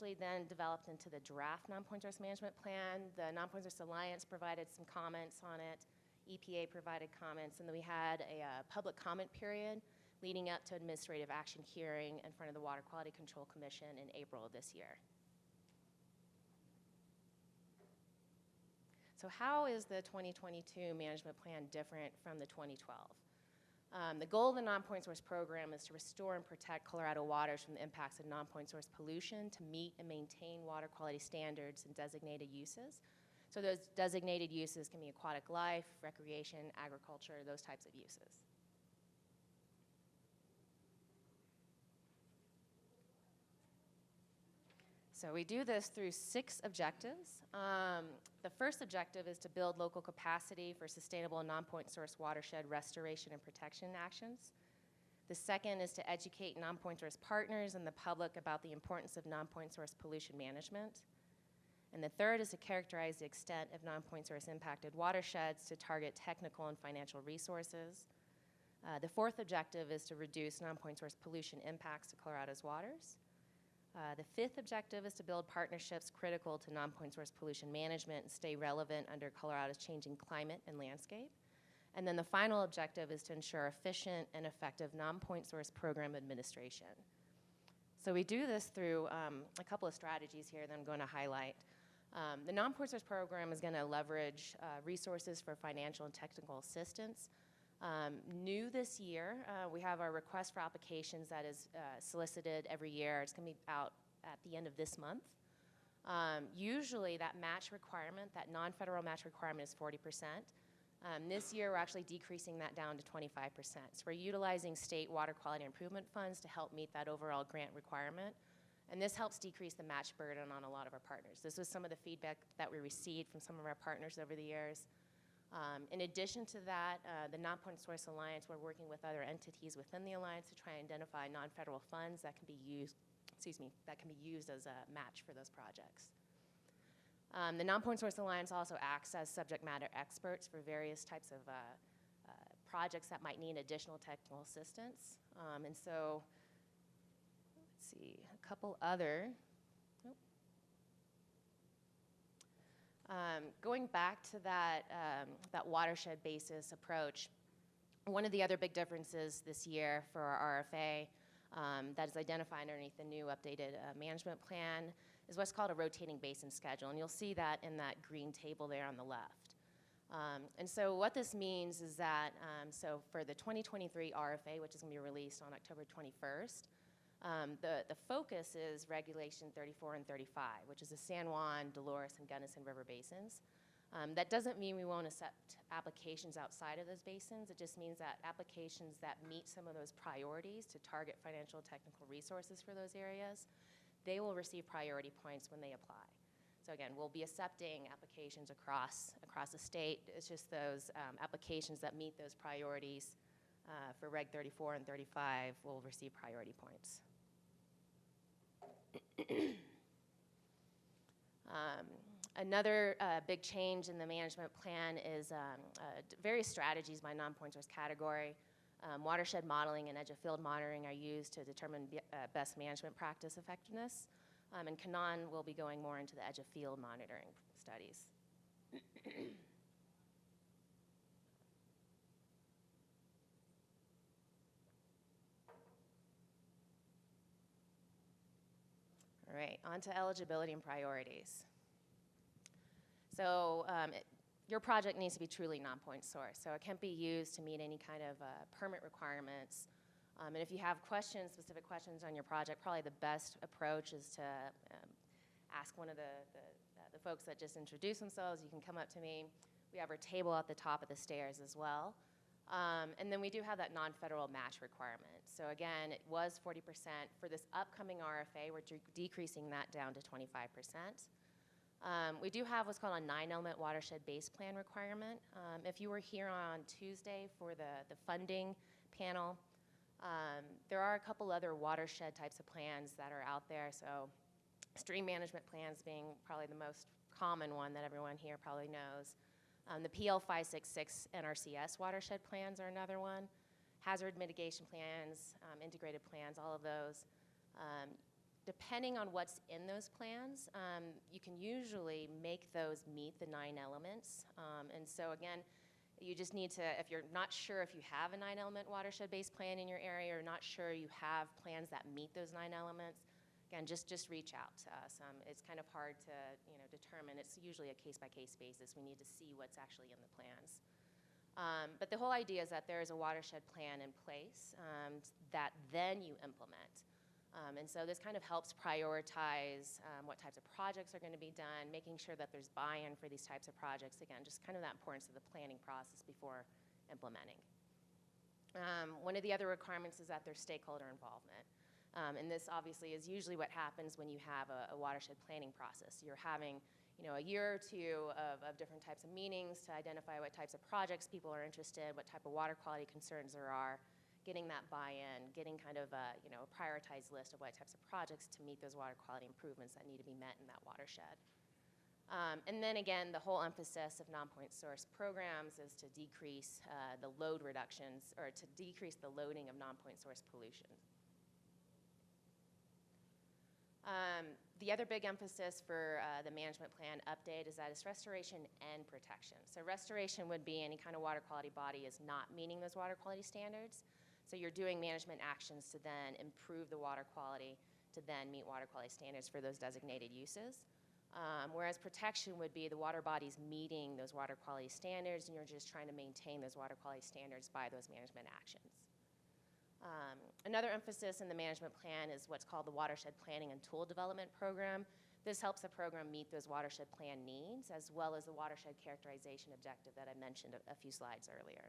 eventually then developed into the draft non-point source management plan. The Non-Point Source Alliance provided some comments on it. EPA provided comments, and then we had a public comment period leading up to administrative action hearing in front of the Water Quality Control Commission in April of this year. So how is the 2022 management plan different from the 2012? The goal of the Non-Point Source Program is to restore and protect Colorado waters from the impacts of non-point source pollution to meet and maintain water quality standards and designated uses. So those designated uses can be aquatic life, recreation, agriculture, those types of uses. So we do this through 6 objectives. The first objective is to build local capacity for sustainable non-point source watershed restoration and protection actions. The second is to educate non-point source partners and the public about the importance of non-point source pollution management. And the third is to characterize the extent of non-point source impacted watersheds to target technical and financial resources. The fourth objective is to reduce non-point source pollution impacts to Colorado's waters. The fifth objective is to build partnerships critical to non-point source pollution management and stay relevant under Colorado's changing climate and landscape. And then the final objective is to ensure efficient and effective non-point source program administration. So we do this through a couple of strategies here that I'm going to highlight. The non-point source program is going to leverage resources for financial and technical assistance. New this year, we have our request for applications that is solicited every year. It's going to be out at the end of this month. Usually that match requirement, that non-federal match requirement is 40%. This year we're actually decreasing that down to 25%. So we're utilizing state water quality improvement funds to help meet that overall grant requirement. And this helps decrease the match burden on a lot of our partners. This was some of the feedback that we received from some of our partners over the years. In addition to that, the Non-Point Source Alliance, we're working with other entities within the Alliance to try and identify non-federal funds that can be used, that can be used as a match for those projects. The Non-Point Source Alliance also acts as subject matter experts for various types of projects that might need additional technical assistance. And so, let's see, a couple other. Going back to that watershed basis approach, one of the other big differences this year for our RFA that is identified underneath the new updated management plan is what's called a rotating basin schedule, and you'll see that in that green table there on the left. And so what this means is that, so for the 2023 RFA, which is going to be released on October 21st, the focus is Regulation 34 and 35, which is the San Juan, Dolores, and Gunnison River basins. That doesn't mean we won't accept applications outside of those basins. It just means that applications that meet some of those priorities to target financial and technical resources for those areas, they will receive priority points when they apply. So again, we'll be accepting applications across the state. It's just those applications that meet those priorities for Reg 34 and 35 will receive priority points. Another big change in the management plan is various strategies by non-point source category. Watershed modeling and edge of field monitoring are used to determine best management practice effectiveness. And Kanan will be going more into the edge of field monitoring studies. All right, on to eligibility and priorities. So your project needs to be truly non-point source, so it can't be used to meet any kind of permit requirements. And if you have questions, specific questions on your project, probably the best approach is to ask one of the folks that just introduced themselves. You can come up to me. We have our table at the top of the stairs as well. And then we do have that non-federal match requirement. So again, it was 40%. For this upcoming RFA, we're decreasing that down to 25%. We do have what's called a 9-element watershed base plan requirement. If you were here on Tuesday for the funding panel, there are a couple other watershed types of plans that are out there. So stream management plans being probably the most common one that everyone here probably knows. The PL 566 NRCS watershed plans are another one. Hazard mitigation plans, integrated plans, all of those. Depending on what's in those plans, you can usually make those meet the 9 elements. And so again, you just need to, if you're not sure if you have a 9-element watershed-based plan in your area, or not sure you have plans that meet those 9 elements, again, just reach out to us. It's kind of hard to determine. It's usually a case-by-case basis. We need to see what's actually in the plans. But the whole idea is that there is a watershed plan in place that then you implement. And so this kind of helps prioritize what types of projects are going to be done, making sure that there's buy-in for these types of projects. Again, just kind of that importance of the planning process before implementing. One of the other requirements is that there's stakeholder involvement. And this obviously is usually what happens when you have a watershed planning process. You're having a year or two of different types of meetings to identify what types of projects people are interested in, what type of water quality concerns there are, getting that buy-in, getting kind of a prioritized list of what types of projects to meet those water quality improvements that need to be met in that watershed. And then again, the whole emphasis of non-point source programs is to decrease the load reductions, or to decrease the loading of non-point source pollution. The other big emphasis for the management plan update is that it's restoration and protection. So restoration would be any kind of water quality body is not meeting those water quality standards. So you're doing management actions to then improve the water quality to then meet water quality standards for those designated uses. Whereas protection would be the water bodies meeting those water quality standards, and you're just trying to maintain those water quality standards by those management actions. Another emphasis in the management plan is what's called the Watershed Planning and Tool Development Program. This helps the program meet those watershed plan needs, as well as the watershed characterization objective that I mentioned a few slides earlier.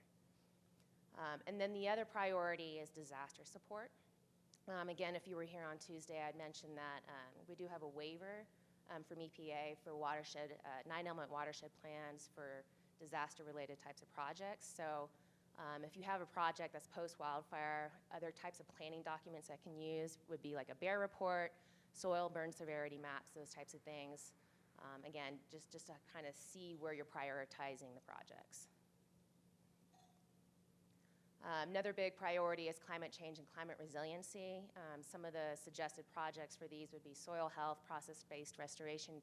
And then the other priority is disaster support. Again, if you were here on Tuesday, I'd mentioned that we do have a waiver from EPA for 9-element watershed plans for disaster-related types of projects. So if you have a project that's post-wildfire, other types of planning documents that can use would be like a bear report, soil burn severity maps, those types of things. Again, just to kind of see where you're prioritizing the projects. Another big priority is climate change and climate resiliency. Some of the suggested projects for these would be soil health, process-based restoration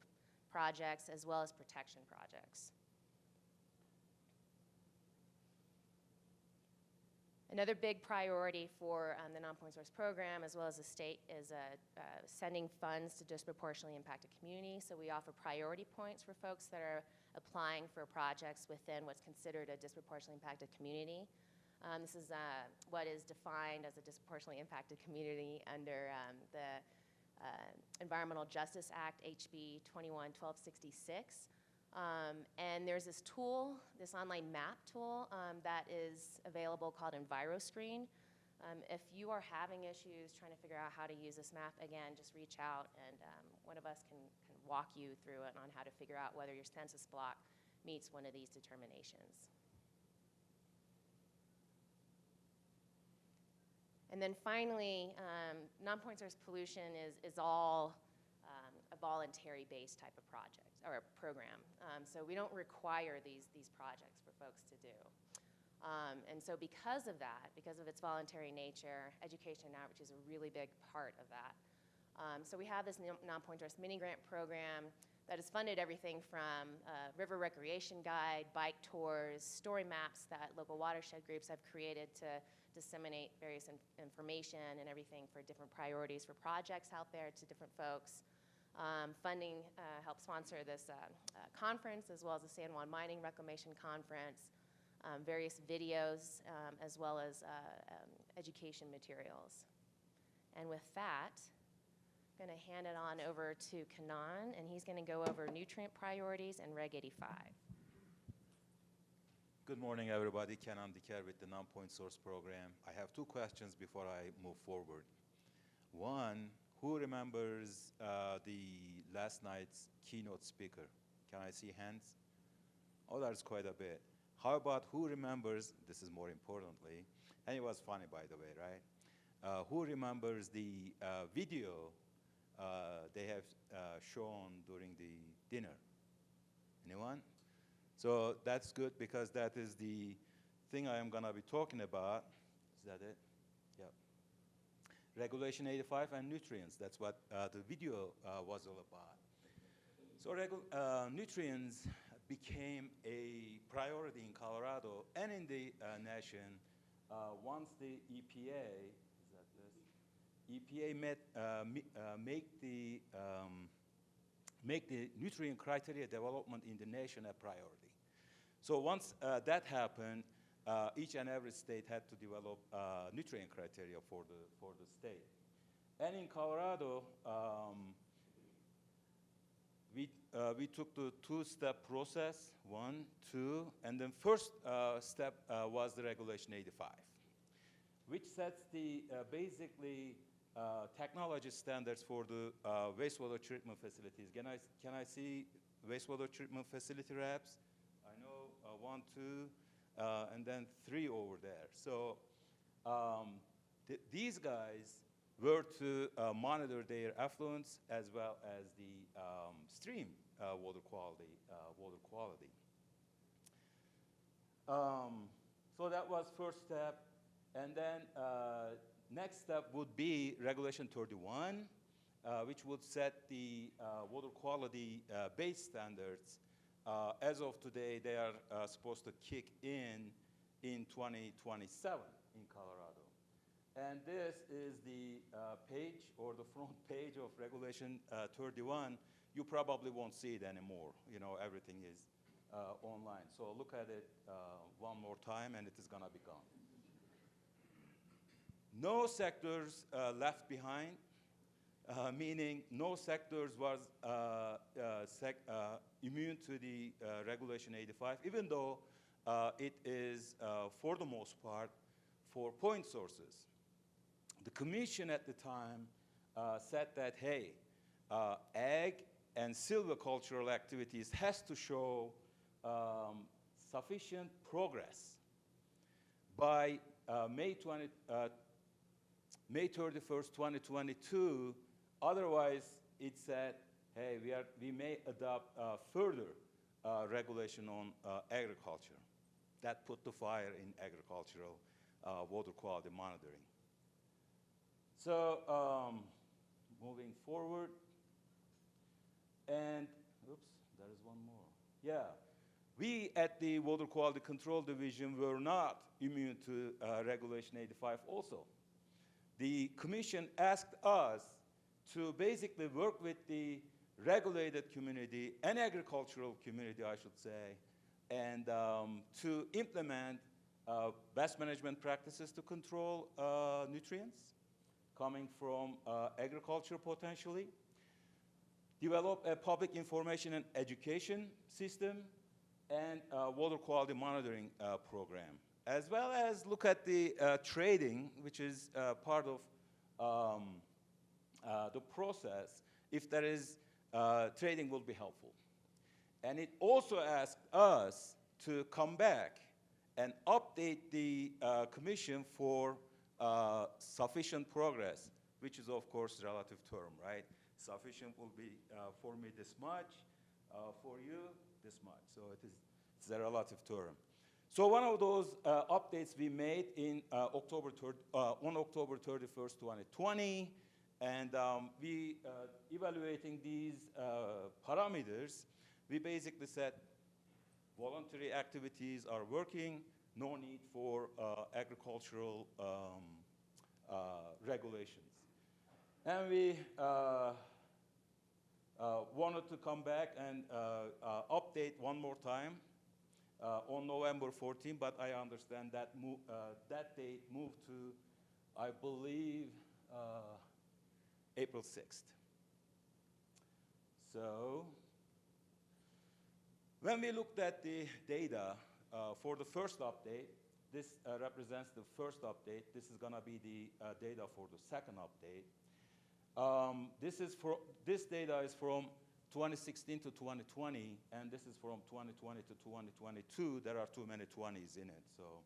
projects, as well as protection projects. Another big priority for the non-point source program, as well as the state, is sending funds to disproportionately impacted communities. So we offer priority points for folks that are applying for projects within what's considered a disproportionately impacted community. This is what is defined as a disproportionately impacted community under the Environmental Justice Act, HB 21-1266. And there's this tool, this online map tool that is available called EnviroScreen. If you are having issues trying to figure out how to use this map, again, just reach out and one of us can walk you through it on how to figure out whether your census block meets one of these determinations. And then finally, non-point source pollution is all a voluntary-based type of project or a program. So we don't require these projects for folks to do. And so because of that, because of its voluntary nature, education and outreach is a really big part of that. So we have this non-point source mini-grant program that has funded everything from river recreation guide, bike tours, story maps that local watershed groups have created to disseminate various information and everything for different priorities for projects out there to different folks. Funding helped sponsor this conference, as well as the San Juan Mining Reclamation Conference, various videos, as well as education materials. And with that, I'm going to hand it on over to Kanan, and he's going to go over nutrient priorities and Reg 85. Good morning, everybody. Kanan Diker with the Non-Point Source Program. I have two questions before I move forward. One, who remembers the last night's keynote speaker? Can I see hands? Oh, that's quite a bit. How about who remembers, this is more importantly, and it was funny, by the way, right? Who remembers the video they have shown during the dinner? Anyone? So that's good because that is the thing I am going to be talking about. Is that it? Regulation 85 and nutrients. That's what the video was all about. So nutrients became a priority in Colorado and in the nation once the EPA, is that this? EPA make the nutrient criteria development in the nation a priority. So once that happened, each and every state had to develop nutrient criteria for the state. And in Colorado, we took the two-step process, 1, 2, and then first step was the Regulation 85, which sets the basically technology standards for the wastewater treatment facilities. Can I see wastewater treatment facility reps? I know 1, 2, and then 3 over there. So these guys were to monitor their effluents as well as the stream water quality. So that was first step, and then next step would be Regulation 31, which would set the water quality base standards. As of today, they are supposed to kick in 2027 in Colorado. And this is the page or the front page of Regulation 31. You probably won't see it anymore. You know, everything is online. So look at it one more time, and it is going to be gone. No sectors left behind, meaning no sectors was immune to the Regulation 85, even though it is, for the most part, for point sources. The commission at the time said that, hey, ag and silvicultural activities has to show sufficient progress by May 31st, 2022. Otherwise, it said, hey, we may adopt further regulation on agriculture. That put the fire in agricultural water quality monitoring. So moving forward, and oops, there is one more. Yeah, we at the Water Quality Control Division were not immune to Regulation 85 also. The commission asked us to basically work with the regulated community and agricultural community, I should say, and to implement best management practices to control nutrients coming from agriculture potentially, develop a public information and education system, and water quality monitoring program, as well as look at the trading, which is part of the process. If there is trading, will be helpful. And it also asked us to come back and update the commission for sufficient progress, which is, of course, relative term, right? Sufficient will be, for me, this much, for you, this much. So it's a relative term. So one of those updates we made in on October 31st, 2020, and we evaluating these parameters, we basically said voluntary activities are working, no need for agricultural regulations. And we wanted to come back and update one more time on November 14, but I understand that that date moved to, I believe, April 6th. So when we looked at the data for the first update, this represents the first update. This is going to be the data for the second update. This data is from 2016 to 2020, and this is from 2020 to 2022. There are too many 20s in it. So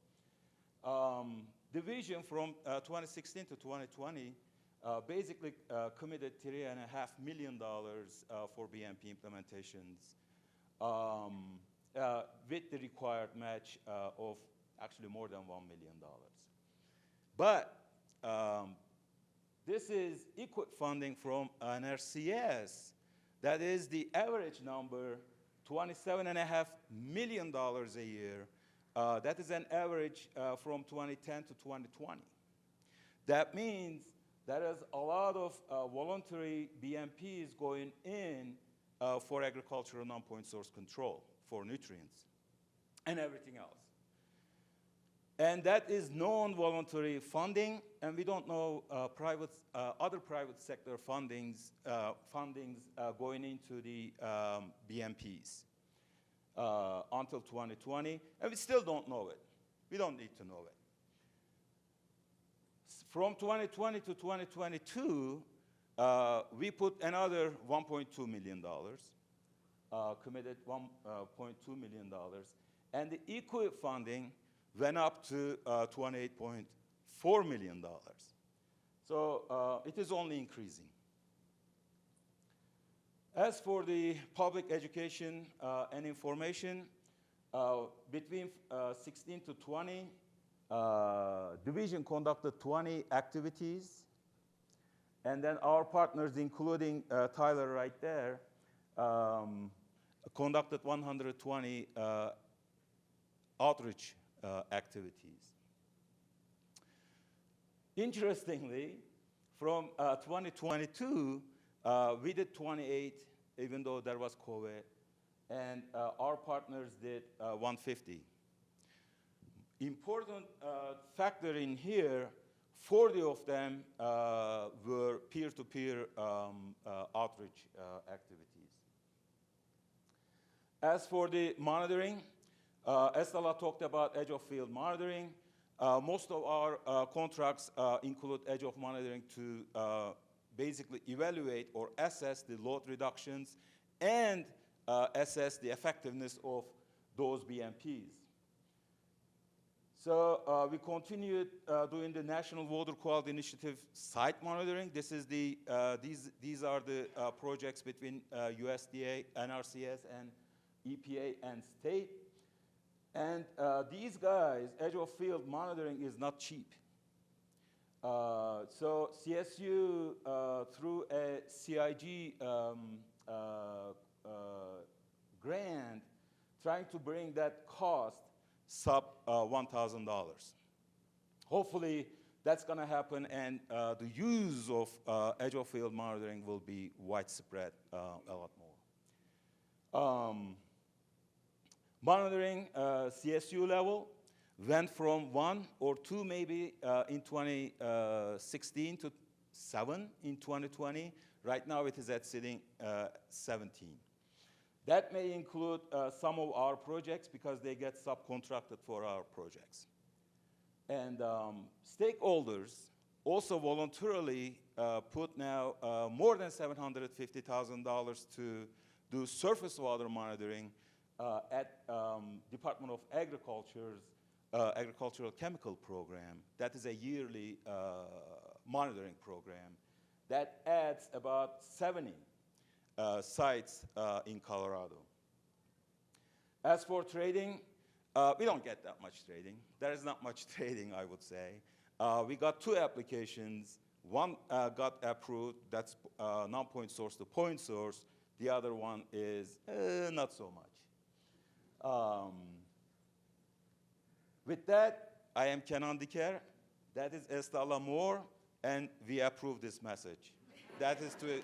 the vision from 2016 to 2020 basically committed $3.5 million for BMP implementations with the required match of actually more than $1 million. But this is equip funding from NRCS. That is the average number, $27.5 million a year. That is an average from 2010 to 2020. That means there is a lot of voluntary BMPs going in for agricultural non-point source control for nutrients and everything else. And that is non-voluntary funding, and we don't know other private sector fundings going into the BMPs until 2020, and we still don't know it. We don't need to know it. From 2020 to 2022, we put another $1.2 million, committed $1.2 million, and the equip funding went up to $28.4 million. So it is only increasing. As for the public education and information, between 16 to 20, division conducted 20 activities, and then our partners, including Tyler right there, conducted 120 outreach activities. Interestingly, from 2022, we did 28, even though there was COVID, and our partners did 150. Important factor in here, 40 of them were peer-to-peer outreach activities. As for the monitoring, Estella talked about edge of field monitoring. Most of our contracts include edge of monitoring to basically evaluate or assess the load reductions and assess the effectiveness of those BMPs. So we continued doing the National Water Quality Initiative site monitoring. This is the, these are the projects between USDA, NRCS, and EPA and state. And these guys, edge of field monitoring is not cheap. So CSU, through a CIG grant, trying to bring that cost sub $1,000. Hopefully, that's going to happen, and the use of edge of field monitoring will be widespread a lot more. Monitoring CSU level went from 1 or 2 maybe in 2016 to 7 in 2020. Right now it is at sitting 17. That may include some of our projects because they get subcontracted for our projects. And stakeholders also voluntarily put now more than $750,000 to do surface water monitoring at Department of Agriculture's Agricultural Chemical Program. That is a yearly monitoring program that adds about 70 sites in Colorado. As for trading, we don't get that much trading. There is not much trading, I would say. We got 2 applications. One got approved, that's non-point source to point source. The other one is not so much. With that, I am Kenan Diker. That is Estella Moore, and we approve this message. That is to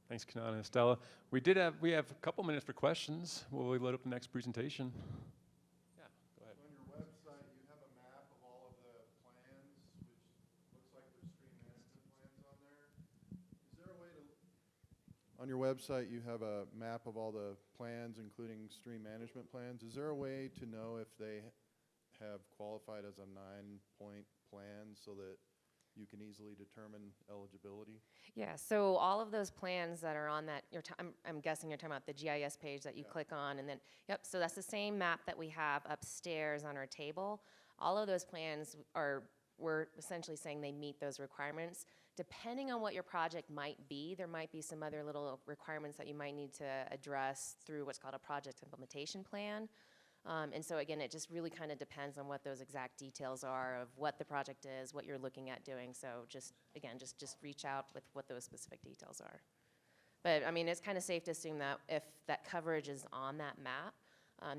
Thanks, Kenan and Estella. We have a couple minutes for questions. Will we load up the next presentation? Yeah, go ahead. On your website, you have a map of all of the plans, which looks like there's stream management plans on there. Is there a way to... On your website, you have a map of all the plans, including stream management plans. Is there a way to know if they have qualified as a 9-point plan so that you can easily determine eligibility? Yeah, so all of those plans that are on that, I'm guessing you're talking about the GIS page that you Yeah. click on, and then, yep, so that's the same map that we have upstairs on our table. All of those plans we're essentially saying they meet those requirements. Depending on what your project might be, there might be some other little requirements that you might need to address through what's called a project implementation plan. And so again, it just really kind of depends on what those exact details are of what the project is, what you're looking at doing. So just, again, just reach out with what those specific details are. But I mean, it's kind of safe to assume that if that coverage is on that map,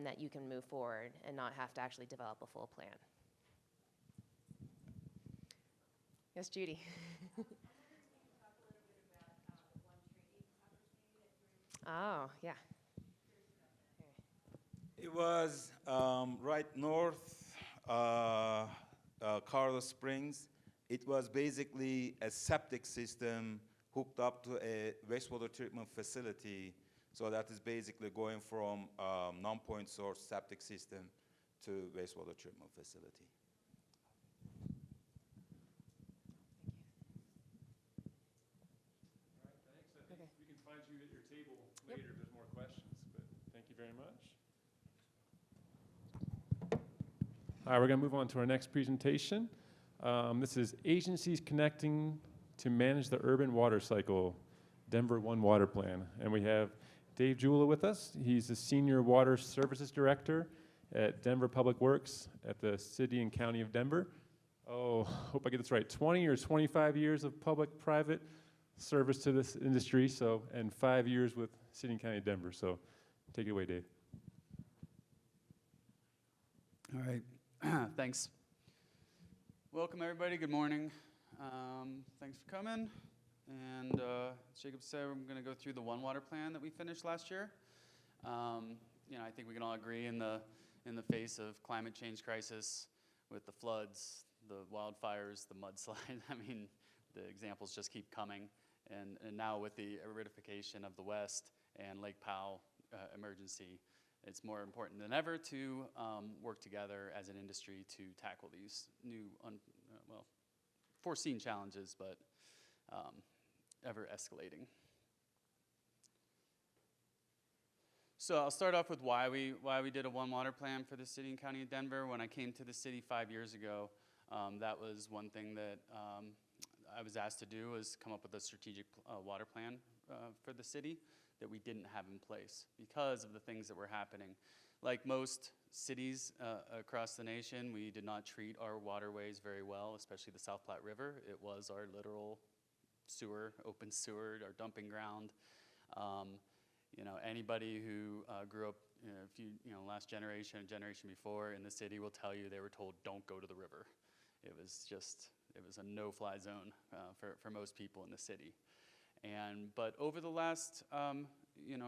that you can move forward and not have to actually develop a full plan. Yes, Judy. Oh, yeah. It was right north, Colorado Springs. It was basically a septic system hooked up to a wastewater treatment facility. So that is basically going from non-point source septic system to wastewater treatment facility. Thanks. I think we can find you at your table later if there's more questions, but thank you very much. All right, we're going to move on to our next presentation. This is Agencies Connecting to Manage the Urban Water Cycle, Denver One Water Plan. And we have Dave Jula with us. He's the Senior Water Services Director at Denver Public Works at the City and County of Denver. Oh, hope I get this right, 20 or 25 years of public-private service to this industry, so, and 5 years with City and County of Denver. So take it away, Dave. All right, thanks. Welcome, everybody. Good morning. Thanks for coming. And as Jacob said, I'm going to go through the One Water Plan that we finished last year. I think we can all agree in the face of climate change crisis, with the floods, the wildfires, the mudslide. I mean, the examples just keep coming. And now with the aridification of the West and Lake Powell emergency, it's more important than ever to work together as an industry to tackle these new, foreseen challenges, but ever escalating. So I'll start off with why we did a One Water Plan for the City and County of Denver. When I came to the city 5 years ago, that was one thing that I was asked to do, was come up with a strategic water plan for the city that we didn't have in place because of the things that were happening. Like most cities across the nation, we did not treat our waterways very well, especially the South Platte River. It was our literal sewer, open sewer, our dumping ground. Anybody who grew up, last generation, generation before in the city will tell you they were told, don't go to the river. It was a no-fly zone for most people in the city. But over the last,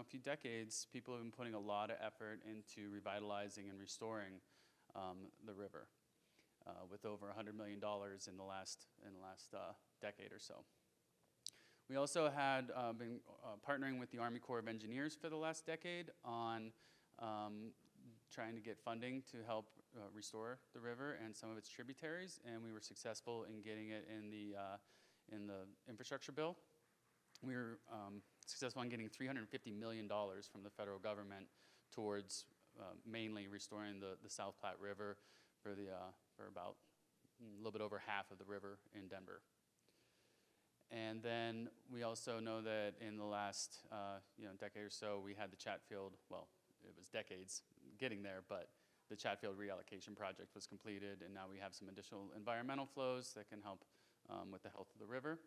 few decades, people have been putting a lot of effort into revitalizing and restoring the river, with over $100 million in the last decade or so. We also had been partnering with the Army Corps of Engineers for the last decade on trying to get funding to help restore the river and some of its tributaries, and we were successful in getting it in the infrastructure bill. We were successful in getting $350 million from the federal government towards mainly restoring the South Platte River for about a little bit over half of the river in Denver. And then we also know that in the last decade or so, we had the Chatfield, well, it was decades getting there, but the Chatfield reallocation project was completed, and now we have some additional environmental flows that can help with the health of the river.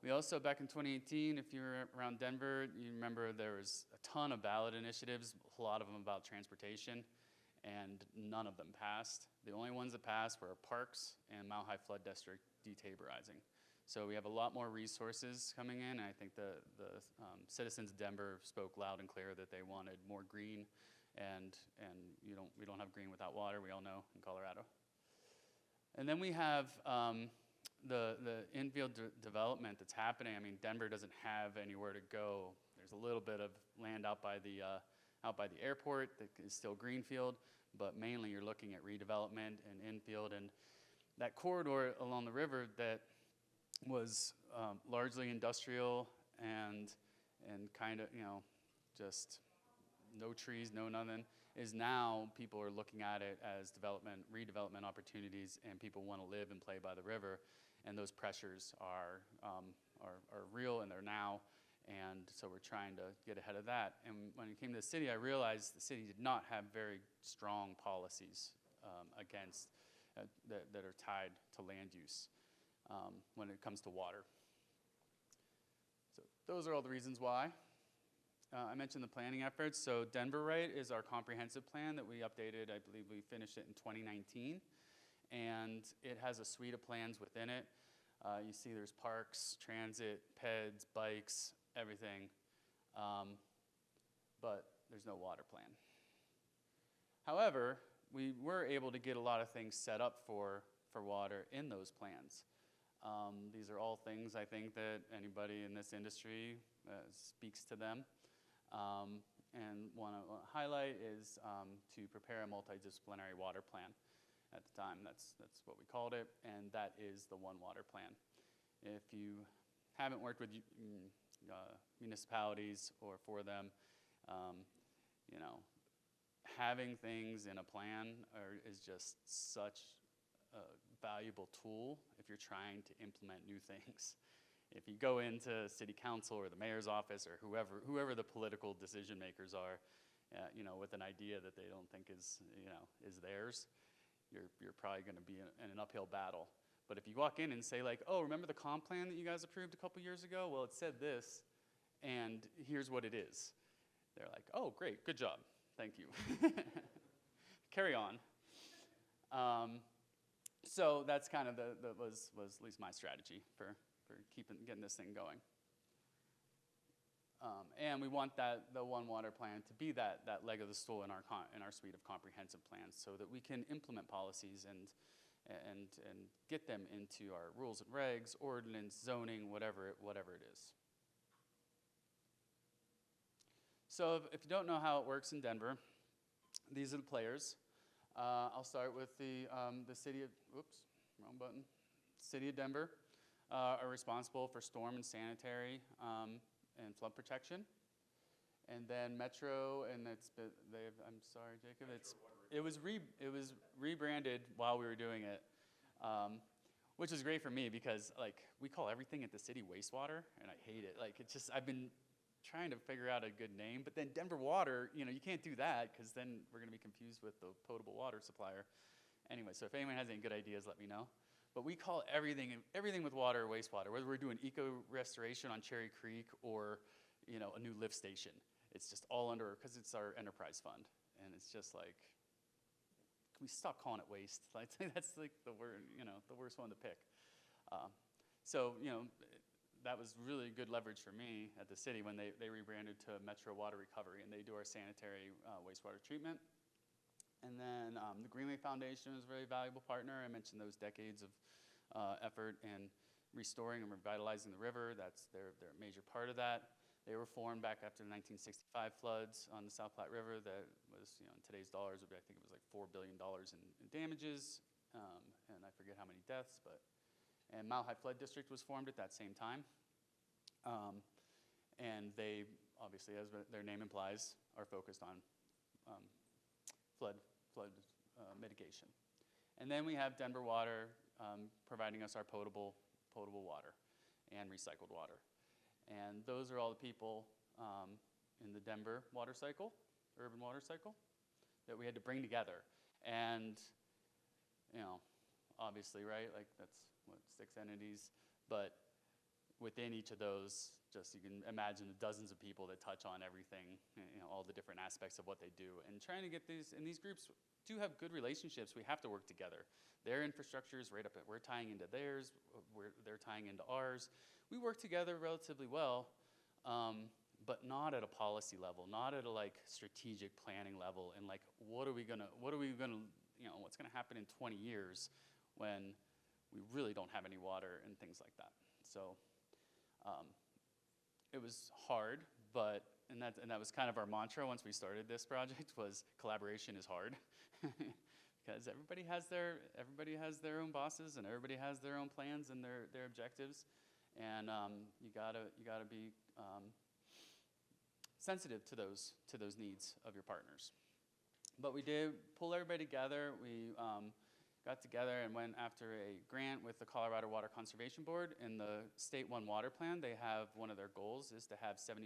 We also, back in 2018, if you were around Denver, you remember there was a ton of ballot initiatives, a lot of them about transportation, and none of them passed. The only ones that passed were parks and Mile High Flood District detaberizing. So we have a lot more resources coming in, and I think the citizens of Denver spoke loud and clear that they wanted more green, and we don't have green without water, we all know, in Colorado. And then we have the infield development that's happening. I mean, Denver doesn't have anywhere to go. There's a little bit of land out by the airport that is still greenfield, but mainly you're looking at redevelopment and infield. And that corridor along the river that was largely industrial and kind of, you know, just no trees, no nothing, is now people are looking at it as redevelopment opportunities, and people want to live and play by the river, and those pressures are real, and they're now, and so we're trying to get ahead of that. And when it came to the city, I realized the city did not have very strong policies against that are tied to land use when it comes to water. So those are all the reasons why. I mentioned the planning efforts. So Denver Right is our comprehensive plan that we updated. I believe we finished it in 2019. And it has a suite of plans within it. You see there's parks, transit, peds, bikes, everything. But there's no water plan. However, we were able to get a lot of things set up for water in those plans. These are all things I think that anybody in this industry speaks to them. And one I want to highlight is to prepare a multidisciplinary water plan. At the time, that's what we called it, and that is the One Water Plan. If you haven't worked with municipalities or for them, you know, having things in a plan is just such a valuable tool if you're trying to implement new things. If you go into city council or the mayor's office or whoever the political decision makers are, you know, with an idea that they don't think is theirs, you're probably going to be in an uphill battle. But if you walk in and say like, oh, remember the comp plan that you guys approved a couple years ago? Well, it said this, and here's what it is. They're like, oh, great, good job, thank you. Carry on. So that's kind of was at least my strategy for getting this thing going. And we want the One Water Plan to be that leg of the stool in our suite of comprehensive plans, so that we can implement policies and get them into our rules and regs, ordinance, zoning, whatever it is. So if you don't know how it works in Denver, these are the players. I'll start with the city of, oops, wrong button. City of Denver are responsible for storm and sanitary and flood protection. And then Metro, and I'm sorry, Jacob, it was rebranded while we were doing it, which is great for me because like we call everything at the city wastewater, and I hate it. Like it's just, I've been trying to figure out a good name, but then Denver Water, you know, you can't do that because then we're gonna be confused with the potable water supplier. Anyway, so if anyone has any good ideas, let me know. But we call everything with water or wastewater, whether we're doing eco restoration on Cherry Creek or, you know, a new lift station. It's just all under, because it's our enterprise fund. And it's just like, can we stop calling it waste? I think that's like the worst one to pick. So, you know, that was really good leverage for me at the city when they rebranded to Metro Water Recovery, and they do our sanitary wastewater treatment. And then the Greenway Foundation is a very valuable partner. I mentioned those decades of effort in restoring and revitalizing the river. They're a major part of that. They were formed back after the 1965 floods on the South Platte River. That was, you know, in today's dollars, I think it was like $4 billion in damages, and I forget how many deaths. And Mile High Flood District was formed at that same time. And they, obviously, as their name implies, are focused on flood mitigation. And then we have Denver Water providing us our potable water and recycled water. And those are all the people in the Denver water cycle, urban water cycle, that we had to bring together. And, you know, obviously, right, like that's, what, 6 entities, but within each of those, just you can imagine the dozens of people that touch on everything, you know, all the different aspects of what they do. And trying to get these groups do have good relationships. We have to work together. Their infrastructure is right up at, we're tying into theirs, they're tying into ours. We work together relatively well, but not at a policy level, not at a like strategic planning level, and like what are we gonna, you know, what's gonna happen in 20 years when we really don't have any water and things like that. So it was hard, but and that was kind of our mantra once we started this project was collaboration is hard, because everybody has their own bosses, and everybody has their own plans and their objectives, and you gotta be sensitive to those needs of your partners. But we did pull everybody together. We got together and went after a grant with the Colorado Water Conservation Board. In the State One Water Plan, they have one of their goals is to have 75%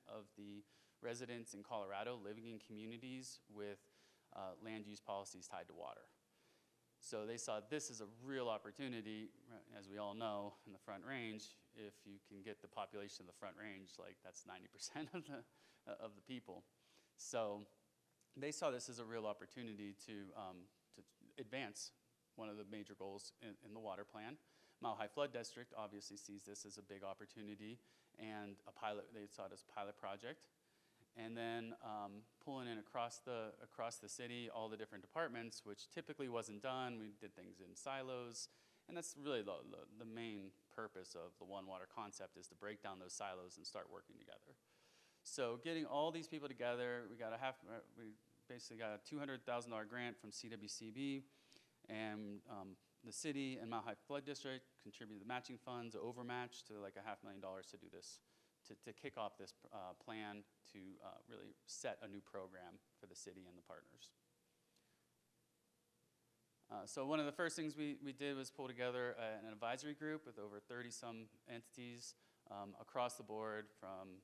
of the residents in Colorado living in communities with land use policies tied to water. So they saw this as a real opportunity, as we all know, in the Front Range. If you can get the population of the Front Range, like that's 90% of the people. So they saw this as a real opportunity to advance one of the major goals in the water plan. Mile High Flood District obviously sees this as a big opportunity and they saw it as a pilot project. And then pulling in across the city, all the different departments, which typically wasn't done. We did things in silos, and that's really the main purpose of the One Water concept is to break down those silos and start working together. So getting all these people together, we basically got a $200,000 grant from CWCB, and the city and Mile High Flood District contributed the matching funds, overmatched to like $500,000 to do this, to kick off this plan to really set a new program for the city and the partners. So one of the first things we did was pull together an advisory group with over 30-some entities across the board, from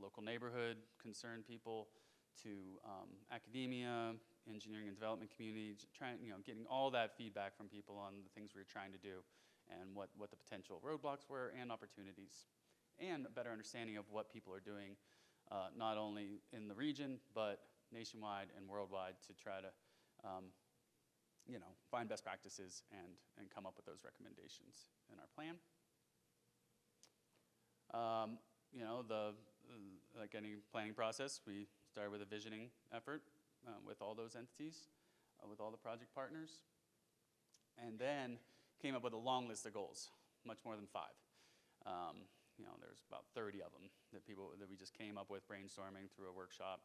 local neighborhood concerned people to academia, engineering and development community, getting all that feedback from people on the things we were trying to do and what the potential roadblocks were and opportunities, and a better understanding of what people are doing, not only in the region, but nationwide and worldwide, to try to find best practices and come up with those recommendations in our plan. Like any planning process, we started with a visioning effort with all those entities, with all the project partners, and then came up with a long list of goals, much more than 5. There's about 30 of them that we just came up with brainstorming through a workshop,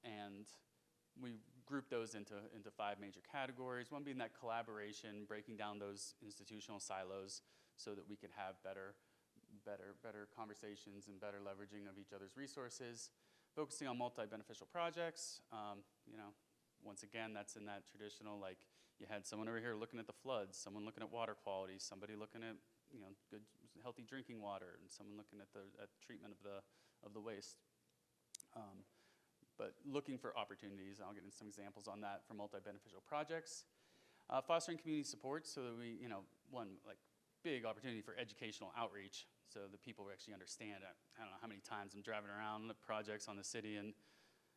and we grouped those into 5 major categories. One being that collaboration, breaking down those institutional silos so that we could have better conversations and better leveraging of each other's resources. Focusing on multi-beneficial projects. Once again, that's in that traditional, like you had someone over here looking at the floods, someone looking at water quality, somebody looking at good, healthy drinking water, and someone looking at the treatment of the waste. But looking for opportunities, I'll get into some examples on that for multi-beneficial projects. Fostering community support, so that we, one big opportunity for educational outreach, so that people actually understand. I don't know how many times I'm driving around the projects on the city, and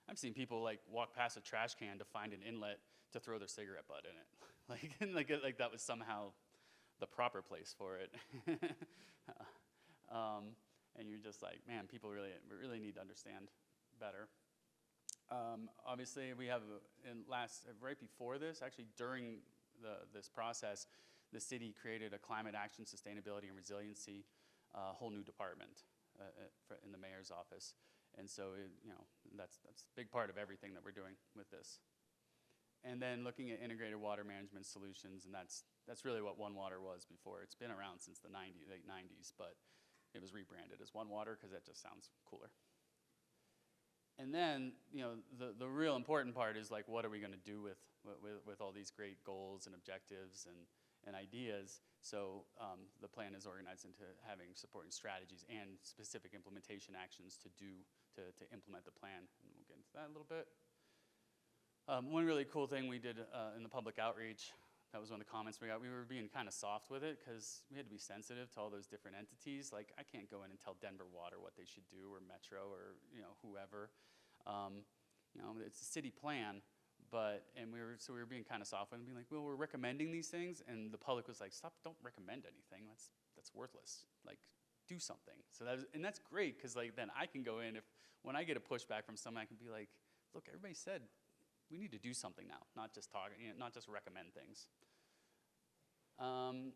I've seen people walk past a trash can to find an inlet to throw their cigarette butt in it, like that was somehow the proper place for it. And you're just like, man, people really need to understand better. Obviously, we have right before this, actually during this process, the city created a climate action, sustainability, and resiliency whole new department in the mayor's office, and so that's a big part of everything that we're doing with this. And then looking at integrated water management solutions, and that's really what One Water was before. It's been around since the late 90s, but it was rebranded as One Water because that just sounds cooler. And then, the real important part is what are we going to do with all these great goals and objectives and ideas? So the plan is organized into having supporting strategies and specific implementation actions to implement the plan, and we'll get into that a little bit. One really cool thing we did in the public outreach, that was one of the comments we got. We were being kind of soft with it because we had to be sensitive to all those different entities. Like, I can't go in and tell Denver Water what they should do, or Metro, or whoever. It's a city plan, and we were being kind of soft with it, and being like, well, we're recommending these things, and the public was like, stop! Don't recommend anything. That's worthless. Do something. So that's great because then I can go in when I get a pushback from someone, I can be like, look, everybody said we need to do something now, not just talk, not just recommend things.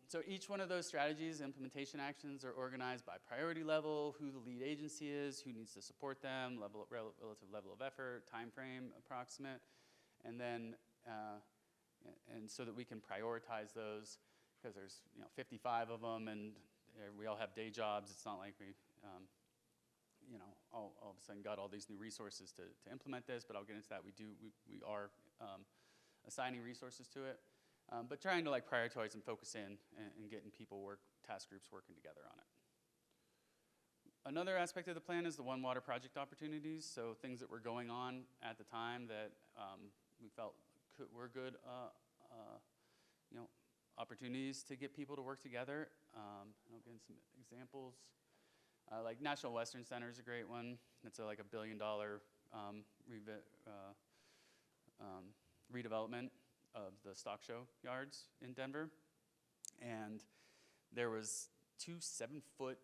So each one of those strategies, implementation actions, are organized by priority level, who the lead agency is, who needs to support them, relative level of effort, time frame approximate, and then and so that we can prioritize those, because there's 55 of them, and we all have day jobs. It's not like we all of a sudden got all these new resources to implement this, but I'll get into that. We are assigning resources to it, but trying to like prioritize and focus in and getting task groups working together on it. Another aspect of the plan is the One Water project opportunities, so things that were going on at the time that we felt were good opportunities to get people to work together. I'll get some examples. Like National Western Center is a great one. It's like $1 billion redevelopment of the stock show yards in Denver. And there was 2 7-foot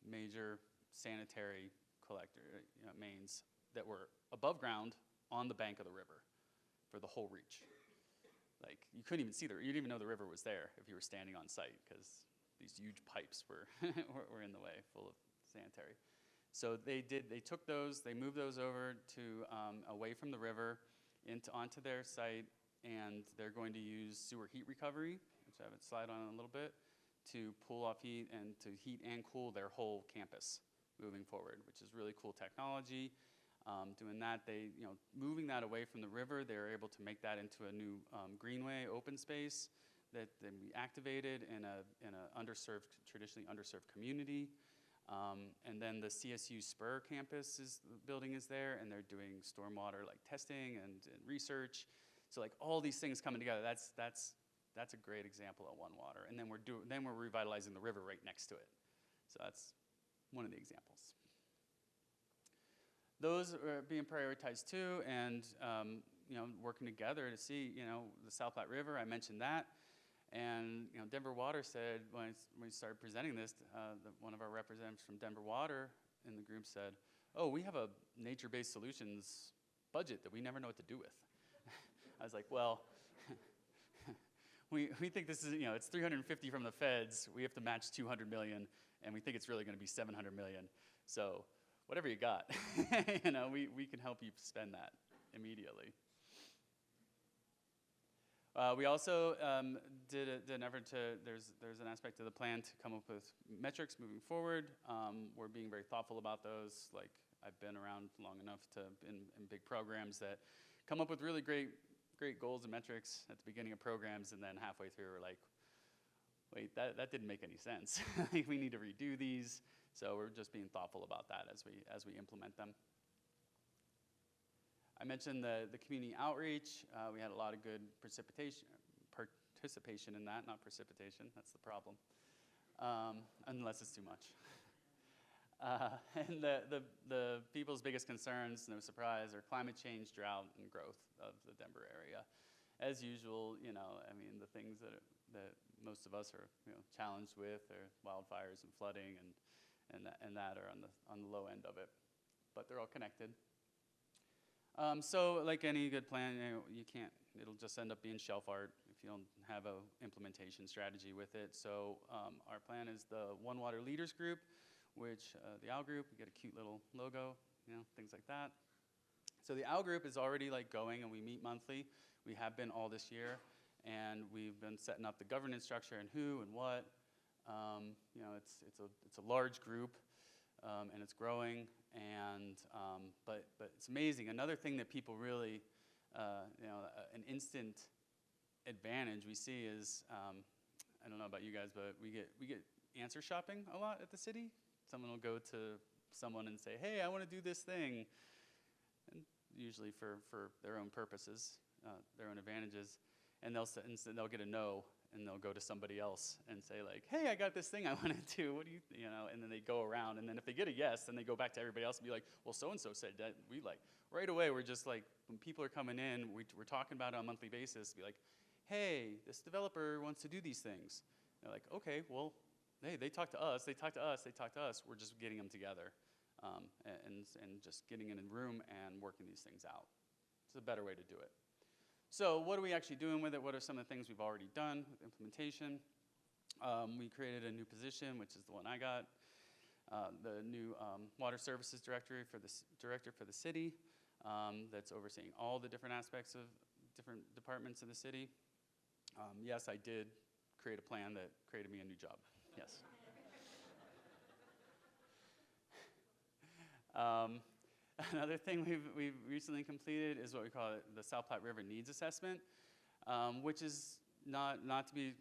major sanitary mains that were above ground on the bank of the river for the whole reach. Like, you couldn't even see you didn't even know the river was there if you were standing on site, because these huge pipes were were in the way, full of sanitary. So they took those, they moved those over to away from the river onto their site, and they're going to use sewer heat recovery, which I have a slide on in a little bit, to pull off heat and to heat and cool their whole campus moving forward, which is really cool technology. Doing that, moving that away from the river, they're able to make that into a new greenway open space that then we activated in a traditionally underserved community. And then the CSU Spur campus building is there, and they're doing stormwater testing and research. So like all these things coming together, that's a great example of One Water. And then we're revitalizing the river right next to it. So that's one of the examples. Those are being prioritized too, and working together to see the South Platte River. I mentioned that, and Denver Water said when we started presenting this, one of our representatives from Denver Water in the group said, "Oh, we have a nature-based solutions budget that we never know what to do with." I was like, "Well, we think this is it's 350 from the feds. We have to match 200 million, and we think it's really going to be 700 million. So." Whatever you got, we can help you spend that immediately. We also did an effort there's an aspect of the plan to come up with metrics moving forward. We're being very thoughtful about those. Like, I've been around long enough in big programs that come up with really great goals and metrics at the beginning of programs, and then halfway through we're like, wait, that didn't make any sense. We need to redo these. So we're just being thoughtful about that as we implement them. I mentioned the community outreach. We had a lot of good participation in that, not precipitation. That's the problem, unless it's too much. And the people's biggest concerns, no surprise, are climate change, drought, and growth of the Denver area. As usual, the things that most of us are challenged with are wildfires and flooding and that are on the low end of it, but they're all connected. So like any good plan, it'll just end up being shelf art if you don't have a implementation strategy with it. So our plan is the One Water Leaders Group, which the OWL group, we get a cute little logo, things like that. So the OWL group is already going, and we meet monthly. We have been all this year, and we've been setting up the governance structure and who and what. It's a large group, and it's growing, and but it's amazing. Another thing that people really, an instant advantage we see is, I don't know about you guys, but we get answer shopping a lot at the city. Someone will go to someone and say, "Hey, I want to do this thing," and usually for their own purposes, their own advantages, and they'll get a no. And they'll go to somebody else and say "Hey, I got this thing I want to do. What do you, And then they go around, and then if they get a yes, then they go back to everybody else and be like, "Well, so and so said that." We right away. We're just when people are coming in, we're talking about it on a monthly basis. Be like, "Hey, this developer wants to do these things." And they're like, "Okay, well, hey, they talk to us. They talk to us. They talk to us. We're just getting them together, and just getting in a room and working these things out. It's a better way to do it." So what are we actually doing with it? What are some of the things we've already done with implementation? We created a new position, which is the one I got, the new Water Services Director for the city, that's overseeing all the different aspects of different departments in the city. Yes, I did create a plan that created me a new job, yes. Another thing we've recently completed is what we call the South Platte River Needs Assessment, which is not to be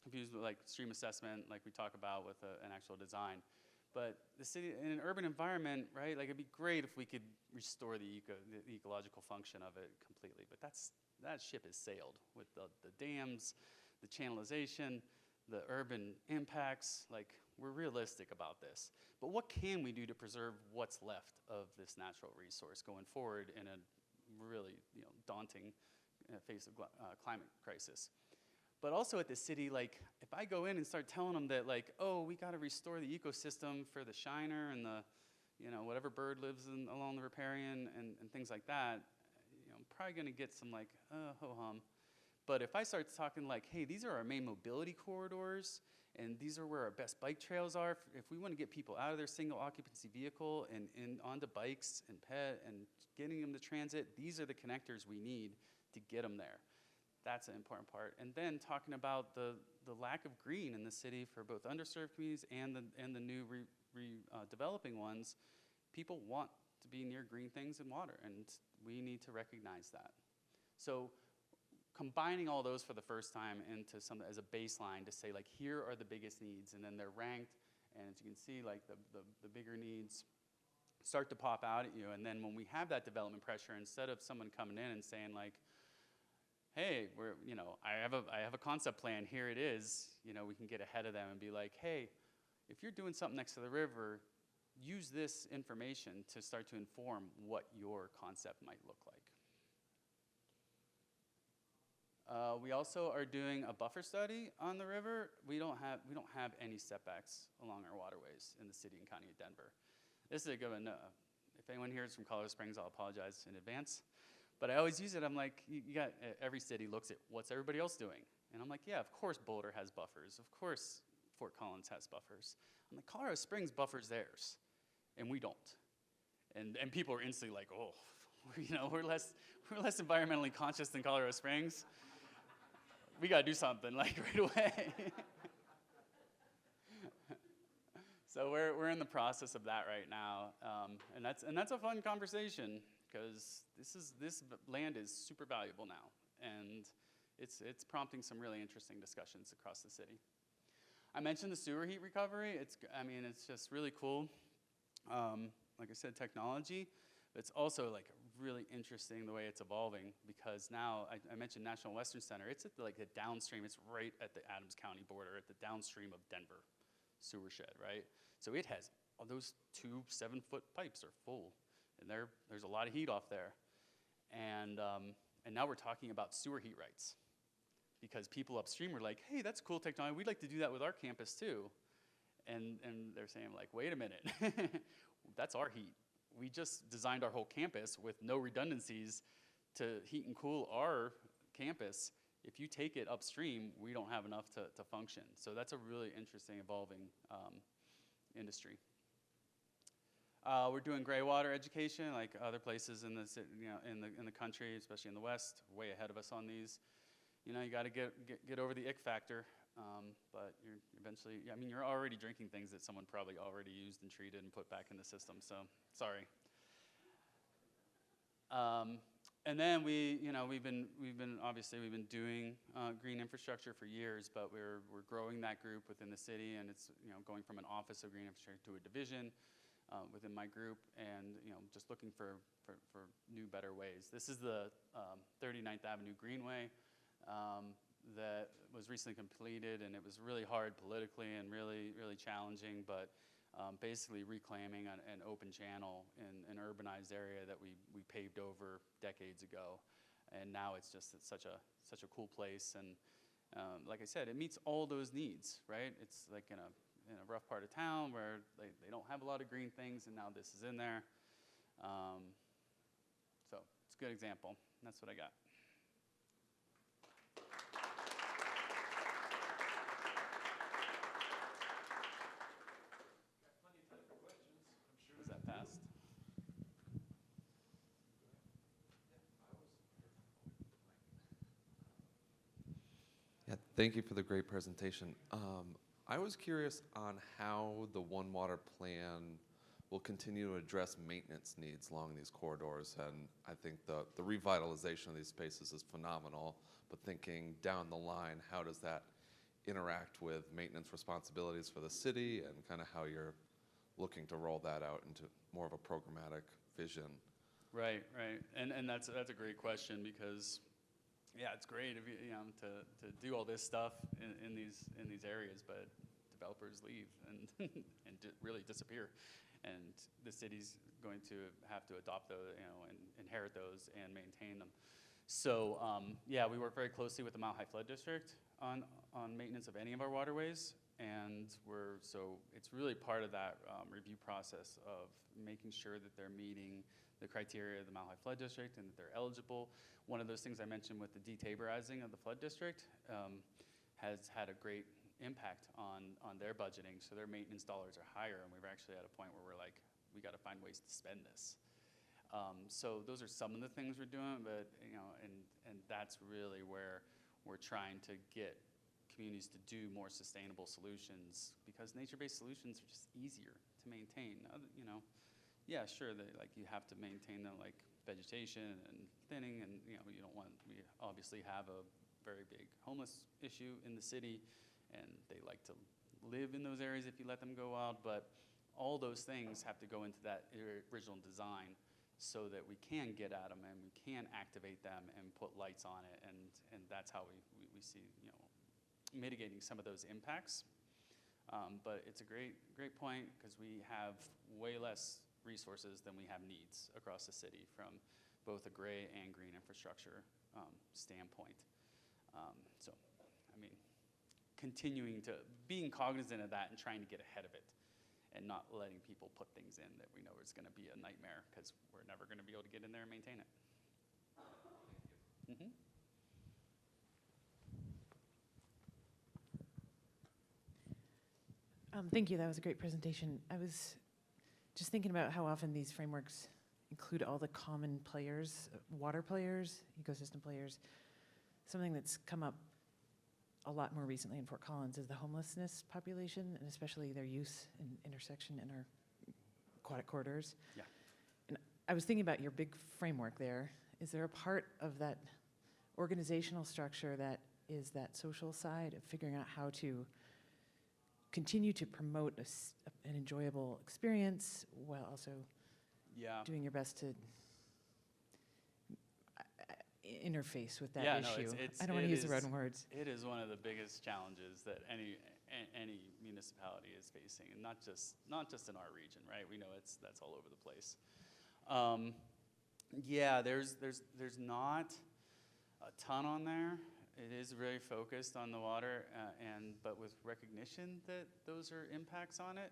confused with like stream assessment like we talk about with an actual design. But the city, in an urban environment, right, like it'd be great if we could restore the ecological function of it completely, but that ship has sailed with the dams, the channelization, the urban impacts. Like, we're realistic about this. But what can we do to preserve what's left of this natural resource going forward in a really, daunting face of climate crisis? But also at the city, like, if I go in and start telling them that, like, oh, we got to restore the ecosystem for the shiner and the, whatever bird lives along the riparian and things like that, I'm probably going to get some, like, ho-hum. But if I start talking like, hey, these are our main mobility corridors, and these are where our best bike trails are, if we want to get people out of their single occupancy vehicle and onto bikes and pet and getting them to transit, these are the connectors we need to get them there. That's an important part. And then talking about the lack of green in the city for both underserved communities and the new developing ones. People want to be near green things and water, and we need to recognize that. So combining all those for the first time into something as a baseline to say, like, here are the biggest needs, and then they're ranked, and as you can see, like, the bigger needs start to pop out at you. And then when we have that development pressure, instead of someone coming in and saying, like, hey, I have a concept plan, here it is, we can get ahead of them and be like, hey, if you're doing something next to the river, use this information to start to inform what your concept might look like. We also are doing a buffer study on the river. We don't have any setbacks along our waterways in the city and county of Denver. This is a good one. If anyone here is from Colorado Springs, I'll apologize in advance. But I always use it. I'm like, you got every city looks at what's everybody else doing, and I'm like, yeah, of course Boulder has buffers. Of course Fort Collins has buffers. I'm like, Colorado Springs buffers theirs, and we don't. And people are instantly like, oh, we're less environmentally conscious than Colorado Springs. We got to do something, like, right away. So we're in the process of that right now, and that's a fun conversation, because this land is super valuable now, and it's prompting some really interesting discussions across the city. I mentioned the sewer heat recovery. It's just really cool. Like I said, technology. It's also, like, really interesting the way it's evolving, because now I mentioned National Western Center. It's at the downstream. It's right at the Adams County border, at the downstream of Denver sewer shed, right? So it has all those 2 7-foot pipes are full, and there's a lot of heat off there, and now we're talking about sewer heat rights, because people upstream were like, hey, that's cool technology. We'd like to do that with our campus too, and they're saying, like, wait a minute, that's our heat. We just designed our whole campus with no redundancies to heat and cool our campus. If you take it upstream, we don't have enough to function. So that's a really interesting, evolving industry. We're doing gray water education, like other places in the in the country, especially in the West, way ahead of us on these. You got to get over the ick factor, but you're eventually. You're already drinking things that someone probably already used and treated and put back in the system. So sorry. And then we've been doing green infrastructure for years, but we're growing that group within the city, and it's going from an office of green infrastructure to a division within my group, and just looking for new, better ways. This is the 39th Avenue Greenway that was recently completed, and it was really hard politically and really, really challenging, but basically reclaiming an open channel in an urbanized area that we paved over decades ago, and now it's such a cool place, and like I said, it meets all those needs, right? It's like in a rough part of town where they don't have a lot of green things, and now this is in there. So it's a good example. That's what I got. Was that fast? Thank you for the great presentation. I was curious on how the One Water plan will continue to address maintenance needs along these corridors. And I think the revitalization of these spaces is phenomenal, but thinking down the line, how does that interact with maintenance responsibilities for the city and kind of how you're looking to roll that out into more of a programmatic vision? Right, right, and that's a great question because, yeah, it's great if you know to do all this stuff in these areas, but developers leave and and really disappear, and the city's going to have to adopt those, and inherit those and maintain them. So yeah, we work very closely with the Mile High Flood District on maintenance of any of our waterways, and so it's really part of that review process of making sure that they're meeting the criteria of the Mile High Flood District and that they're eligible. One of those things I mentioned with the detaborizing of the flood district has had a great impact on their budgeting, so their maintenance dollars are higher, and we're actually at a point where we're like, we got to find ways to spend this. So those are some of the things we're doing, but and that's really where we're trying to get communities to do more sustainable solutions, because nature-based solutions are just easier to maintain. Yeah, sure, you have to maintain them, like vegetation and thinning, and we obviously have a very big homeless issue in the city, and they like to live in those areas if you let them go wild, but all those things have to go into that original design so that we can get at them and we can activate them and put lights on it, and that's how we see mitigating some of those impacts. But it's a great point, because we have way less resources than we have needs across the city from both a gray and green infrastructure standpoint. So, I mean, being cognizant of that and trying to get ahead of it, and not letting people put things in that we know is going to be a nightmare, because we're never going to be able to get in there and maintain it. Mm-hmm. Thank you. That was a great presentation. I was just thinking about how often these frameworks include all the common players, water players, ecosystem players. Something that's come up a lot more recently in Fort Collins is the homelessness population, and especially their use and intersection in our aquatic corridors. Yeah. And I was thinking about your big framework there. Is there a part of that organizational structure that is that social side of figuring out how to continue to promote an enjoyable experience while also doing your best to interface with that issue? I don't want to use the wrong words. It is one of the biggest challenges that any municipality is facing, and not just in our region, right? We know that's all over the place. Yeah, there's not a ton on there. It is very focused on the water, but with recognition that those are impacts on it.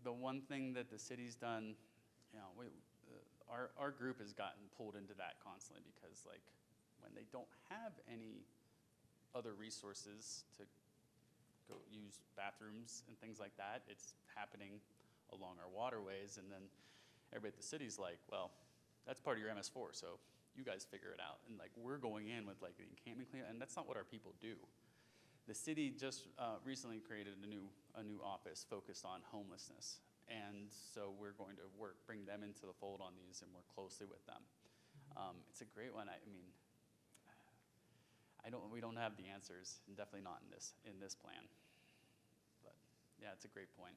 The one thing that the city's done, our group has gotten pulled into that constantly, because when they don't have any other resources to go use bathrooms and things like that, it's happening along our waterways, and then everybody at the city's like, well, that's part of your MS4, so you guys figure it out. And we're going in with the encampment clean, and that's not what our people do. The city just recently created a new office focused on homelessness, and so we're going to bring them into the fold on these and work closely with them. It's a great one. We don't have the answers, and definitely not in this plan. But yeah, it's a great point.